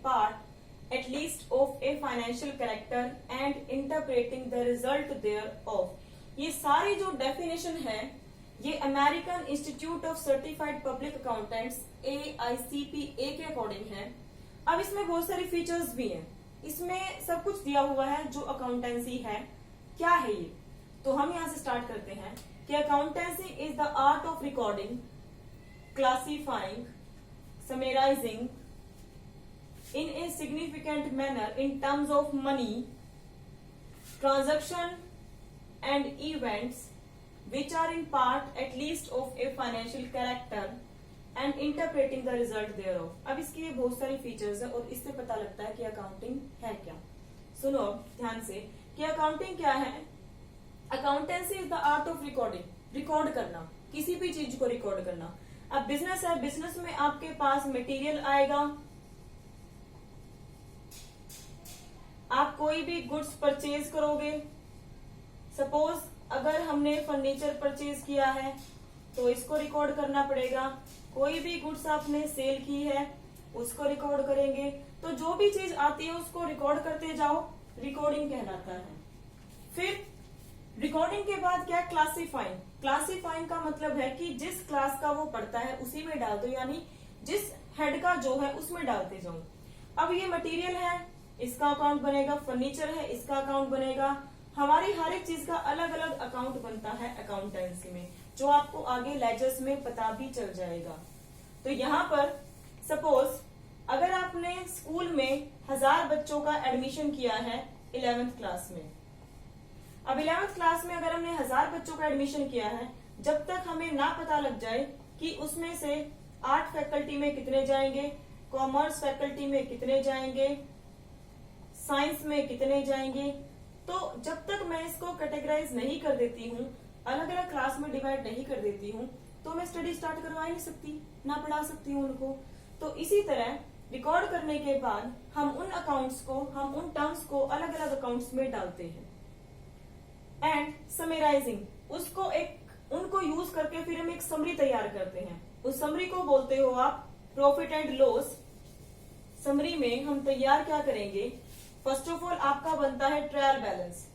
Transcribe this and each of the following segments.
part at least of a financial character and interpreting the result thereof. ये सारी जो definition है ये American institute of certified public accountants AICPA के according है। अब इसमें बहुत सारी फीचर्स भी हैं, इसमें सब कुछ दिया हुआ है जो अकाउंटेंसी है। क्या है ये, तो हम यहां से स्टार्ट करते हैं कि accountancy is the art of recording, classifying, summarising in a significant manner in terms of money, transaction and events which are in part at least of a financial character and interpreting the result thereof. अब इसकी ये बहुत सारी features है और इससे पता लगता है कि अकाउंटिंग है क्या। सुनो अब ध्यान से कि अकाउंटिंग क्या है। Accountancy is the art of recording, record करना, किसी भी चीज को रिकॉर्ड करना। अब बिजनेस है, बिजनेस में आपके पास मटेरियल आएगा, आप कोई भी गुड्स परचेज करोगे। सपोज अगर हमने फर्नीचर परचेज किया है तो इसको रिकॉर्ड करना पड़ेगा। कोई भी गुड्स आपने सेल की है उसको रिकॉर्ड करेंगे। तो जो भी चीज आती है उसको रिकॉर्ड करते जाओ, रिकॉर्डिंग कहलाता है। फिर रिकॉर्डिंग के बाद क्या, क्लासिफाइंग। क्लासिफाइंग का मतलब है कि जिस क्लास का वो पढ़ता है उसी में डाल दो, यानी जिस हेड का जो है उसमें डालते जाओ। अब ये मटेरियल है, इसका अकाउंट बनेगा, फर्नीचर है इसका अकाउंट बनेगा। हमारी हर एक चीज का अलग अलग अकाउंट बनता है अकाउंटेंसी में, जो आपको आगे लेजर्स में पता भी चल जाएगा। तो यहाँ पर सपोज अगर आपने स्कूल में 1000 बच्चों का एडमिशन किया है 11th क्लास में। अब 11th क्लास में अगर हमने 1000 बच्चों का एडमिशन किया है, जब तक हमें ना पता लग जाए कि उसमें से आर्ट फैकल्टी में कितने जाएंगे, कॉमर्स फैकल्टी में कितने जाएंगे, साइंस में कितने जाएंगे, तो जब तक मैं इसको कैटेगराइज नहीं कर देती हूँ, अलग अलग क्लास में डिवाइड नहीं कर देती हूँ, तो मैं स्टडी स्टार्ट करवा ही नहीं सकती, ना पढ़ा सकती हूँ उनको। तो इसी तरह रिकॉर्ड करने के बाद हम उन अकाउंट्स को, हम उन टर्म्स को अलग अलग अकाउंट्स में डालते हैं। एंड समराइजिंग, उसको उनको यूज करके फिर हम एक समरी तैयार करते हैं। उस समरी को बोलते हो आप प्रॉफिट एंड लॉस। समरी में हम तैयार क्या करेंगे, फर्स्ट ऑफ ऑल आपका बनता है ट्रायल बैलेंस,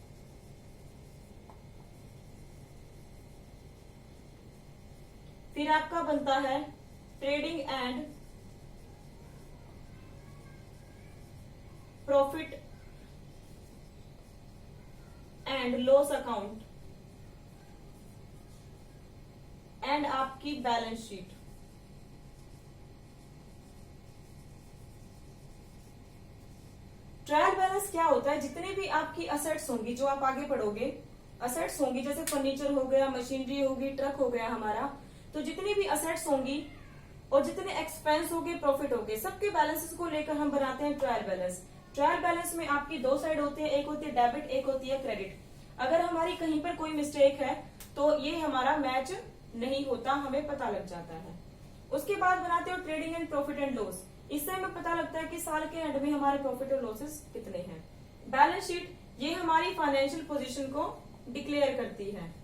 फिर आपका बनता है trading and profit and loss account and आपकी बैलेंस शीट। ट्रायल बैलेंस क्या होता है, जितने भी आपकी असेट्स होंगी, जो आप आगे पढ़ोगे, असेट्स होंगी, जैसे फर्नीचर हो गया, मशीनरी होगी, ट्रक हो गया हमारा, तो जितनी भी असेट्स होंगी और जितने एक्सपेंस होंगे, प्रॉफिट होंगे, सबके बैलेंसेस को लेकर हम बनाते हैं ट्रायल बैलेंस। ट्रायल बैलेंस में आपकी दो साइड होती है, एक होती है डेबिट, एक होती है क्रेडिट। अगर हमारी कहीं पर कोई मिस्टेक है तो ये हमारा मैच नहीं होता, हमें पता लग जाता है। उसके बाद बनाते हो trading and profit and loss, इससे हमें पता लगता है कि साल के एंड में हमारे प्रॉफिट और लॉसेस कितने हैं। बैलेंस शीट ये हमारी फाइनेंशियल पोजीशन को डिक्लेयर करती है,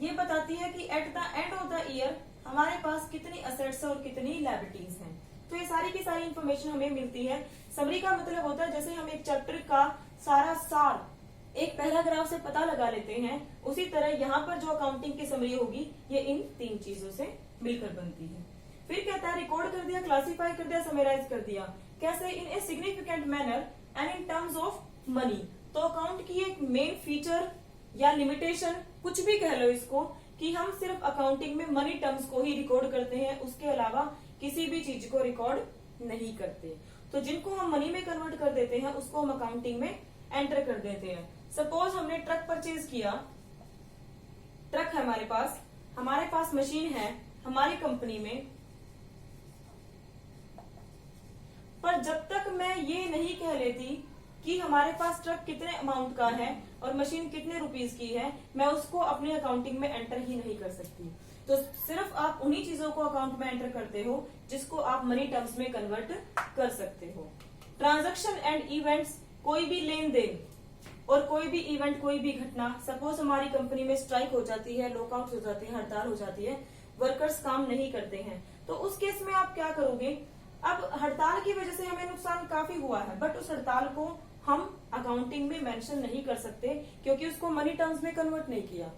ये बताती है कि at the end of the year हमारे पास कितनी असेट्स और कितनी लायबिलिटीज हैं। तो ये सारी की सारी इन्फॉर्मेशन हमें मिलती है। समरी का मतलब होता है जैसे हम एक चैप्टर का सारा सार एक पैराग्राफ से पता लगा लेते हैं, उसी तरह यहाँ पर जो अकाउंटिंग की समरी होगी ये इन 3 चीजों से मिलकर बनती है। फिर कहता है रिकॉर्ड कर दिया, क्लासिफाई कर दिया, समराइज कर दिया। कैसे, in a significant manner and in terms of money. तो अकाउंट की एक मेन फीचर या लिमिटेशन, कुछ भी कह लो इसको, कि हम सिर्फ अकाउंटिंग में मनी टर्म्स को ही रिकॉर्ड करते हैं, उसके अलावा किसी भी चीज को रिकॉर्ड नहीं करते। तो जिनको हम मनी में कन्वर्ट कर देते हैं उसको हम अकाउंटिंग में एंटर कर देते हैं। सपोज हमने ट्रक परचेज किया, ट्रक है हमारे पास मशीन है हमारी कंपनी में, पर जब तक मैं ये नहीं कह लेती कि हमारे पास ट्रक कितने अमाउंट का है और मशीन कितने रुपीस की है, मैं उसको अपने अकाउंटिंग में एंटर ही नहीं कर सकती। तो सिर्फ आप उन्हीं चीजों को अकाउंट में एंटर करते हो जिसको आप मनी टर्म्स में कन्वर्ट कर सकते हो। ट्रांजैक्शन एंड इवेंट्स, कोई भी लेन देन और कोई भी इवेंट, कोई भी घटना। सपोज हमारी कंपनी में स्ट्राइक हो जाती है, लॉकआउट हो जाती है, हड़ताल हो जाती है, वर्कर्स काम नहीं करते हैं, तो उस केस में आप क्या करोगे, अब हड़ताल की वजह से हमें नुकसान काफी हुआ है, बट उस हड़ताल को हम अकाउंटिंग में मेंशन नहीं कर सकते क्योंकि उसको मनी टर्म्स में कन्वर्ट नहीं किया।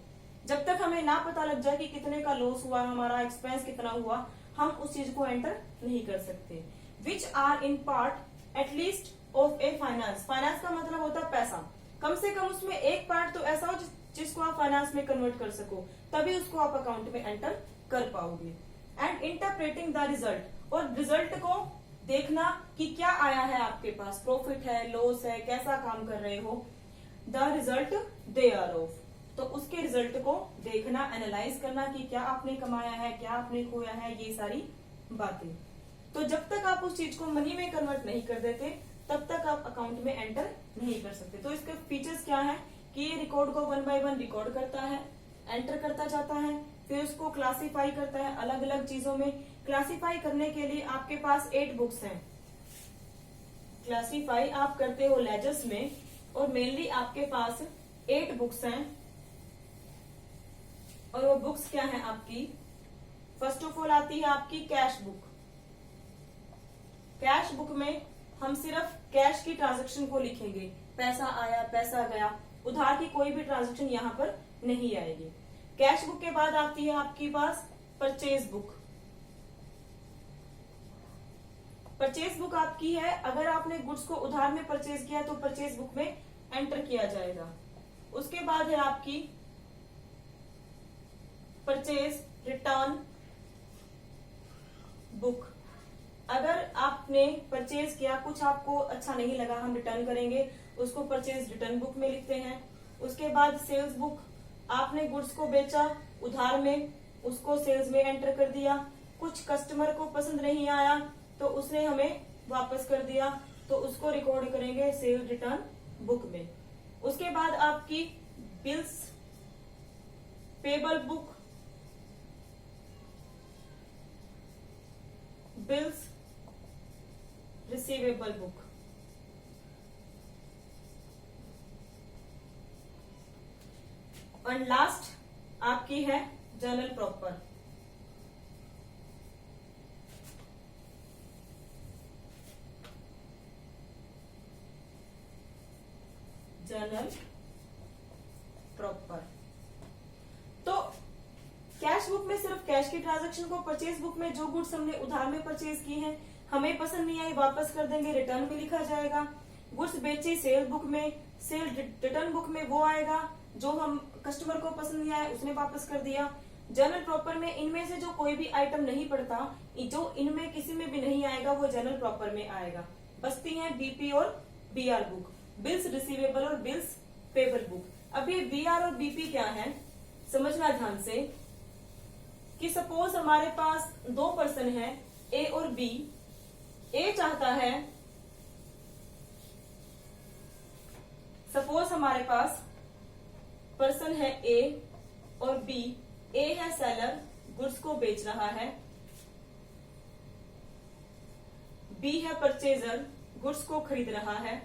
जब तक हमें ना पता लग जाए कि कितने का लॉस हुआ, हमारा एक्सपेंस कितना हुआ, हम उस चीज को एंटर नहीं कर सकते। Which are in part at least of a finance, finance का मतलब होता है पैसा, कम से कम उसमें एक पार्ट तो ऐसा हो जिसको आप फाइनेंस में कन्वर्ट कर सको, तभी उसको आप अकाउंट में एंटर कर पाओगे। एंड इंटरप्रेटिंग द रिजल्ट, और रिजल्ट को देखना कि क्या आया है आपके पास, प्रॉफिट है, लॉस है, कैसा काम कर रहे हो। The result they are of, तो उसके रिजल्ट को देखना, एनालाइज करना कि क्या आपने कमाया है, क्या आपने खोया है, ये सारी बातें। तो जब तक आप उस चीज को मनी में कन्वर्ट नहीं कर देते तब तक आप अकाउंट में एंटर नहीं कर सकते। तो इसके फीचर्स क्या है कि ये रिकॉर्ड को 1 बाय 1 रिकॉर्ड करता है, एंटर करता जाता है, फिर उसको क्लासिफाई करता है अलग अलग चीजों में। क्लासिफाई करने के लिए आपके पास 8 बुक्स हैं। क्लासिफाई आप करते हो लेजर्स में, और मेनली आपके पास 8 बुक्स हैं। और वो बुक्स क्या है आपकी, फर्स्ट ऑफ ऑल आती है आपकी कैश बुक। कैश बुक में हम सिर्फ कैश की ट्रांजैक्शन को लिखेंगे, पैसा आया, पैसा गया, उधार की कोई भी ट्रांजैक्शन यहाँ पर नहीं आएगी। कैश बुक के बाद आती है आपके पास परचेज बुक। परचेज बुक आपकी है, अगर आपने गुड्स को उधार में परचेज किया तो परचेज बुक में एंटर किया जाएगा। उसके बाद है आपकी परचेज रिटर्न बुक। अगर आपने परचेज किया, कुछ आपको अच्छा नहीं लगा, हम रिटर्न करेंगे, उसको परचेज रिटर्न बुक में लिखते हैं। उसके बाद सेल्स बुक, आपने गुड्स को बेचा उधार में, उसको सेल्स में एंटर कर दिया। कुछ कस्टमर को पसंद नहीं आया तो उसने हमें वापस कर दिया, तो उसको रिकॉर्ड करेंगे सेल रिटर्न बुक में। उसके बाद आपकी bills payable book, bills receivable book. और लास्ट आपकी है जर्नल प्रॉपर। Journal proper. तो कैश बुक में सिर्फ कैश की ट्रांजैक्शन को, परचेज बुक में जो गुड्स हमने उधार में परचेज की हैं, हमें पसंद नहीं आई वापस कर देंगे, रिटर्न में लिखा जाएगा। गुड्स बेची सेल बुक में, सेल रिटर्न बुक में वो आएगा जो हम कस्टमर को पसंद नहीं आया उसने वापस कर दिया। जर्नल प्रॉपर में इनमें से जो कोई भी आइटम नहीं पड़ता, जो इनमें किसी में भी नहीं आएगा, वो जर्नल प्रॉपर में आएगा। बचती हैं बीपी और बीआर बुक, बिल्स रिसीवेबल और बिल्स पेबल बुक। अब ये बीआर और बीपी क्या है समझना ध्यान से, कि सपोज हमारे पास 2 पर्सन है, ए और बी। ए चाहता है, सपोज हमारे पास पर्सन है ए और बी। ए है सेलर, गुड्स को बेच रहा है, बी है परचेजर, गुड्स को खरीद रहा है।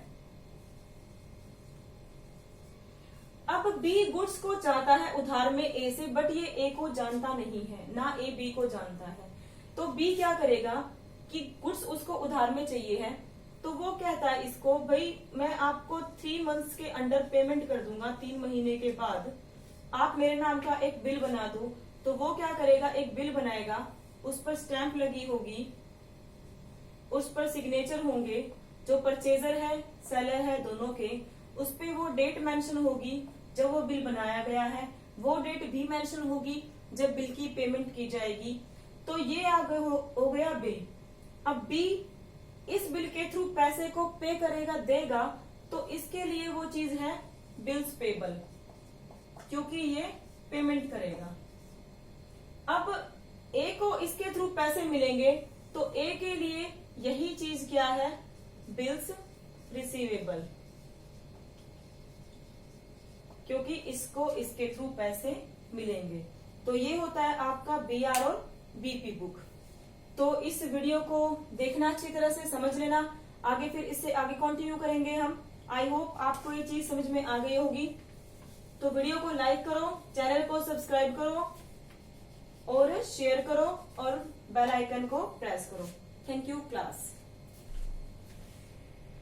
अब बी गुड्स को चाहता है उधार में ए से, बट ये ए को जानता नहीं है, ना ए बी को जानता है। तो बी क्या करेगा कि गुड्स उसको उधार में चाहिए है, तो वो कहता है इसको, भाई मैं आपको 3 मंथ्स के अंडर पेमेंट कर दूंगा, 3 महीने के बाद आप मेरे नाम का एक बिल बना दो। तो वो क्या करेगा, एक बिल बनाएगा, उस पर स्टैंप लगी होगी, उस पर सिग्नेचर होंगे, जो परचेजर है सेलर है दोनों के, उस पे वो डेट मेंशन होगी जब वो बिल बनाया गया है, वो डेट भी मेंशन होगी जब बिल की पेमेंट की जाएगी। तो ये आगे हो गया बिल। अब बी इस बिल के थ्रू पैसे को पे करेगा, देगा, तो इसके लिए वो चीज है बिल्स पेबल, क्योंकि ये पेमेंट करेगा। अब ए को इसके थ्रू पैसे मिलेंगे, तो ए के लिए यही चीज क्या है, बिल्स रिसीवेबल, क्योंकि इसको इसके थ्रू पैसे मिलेंगे। तो ये होता है आपका बीआर और बीपी बुक। तो इस वीडियो को देखना, अच्छी तरह से समझ लेना, आगे फिर इससे आगे कंटिन्यू करेंगे हम। आई होप आपको ये चीज समझ में आ गई होगी। तो वीडियो को लाइक करो, चैनल को सब्सक्राइब करो और शेयर करो और बेल आइकन को प्रेस करो। Thank you class.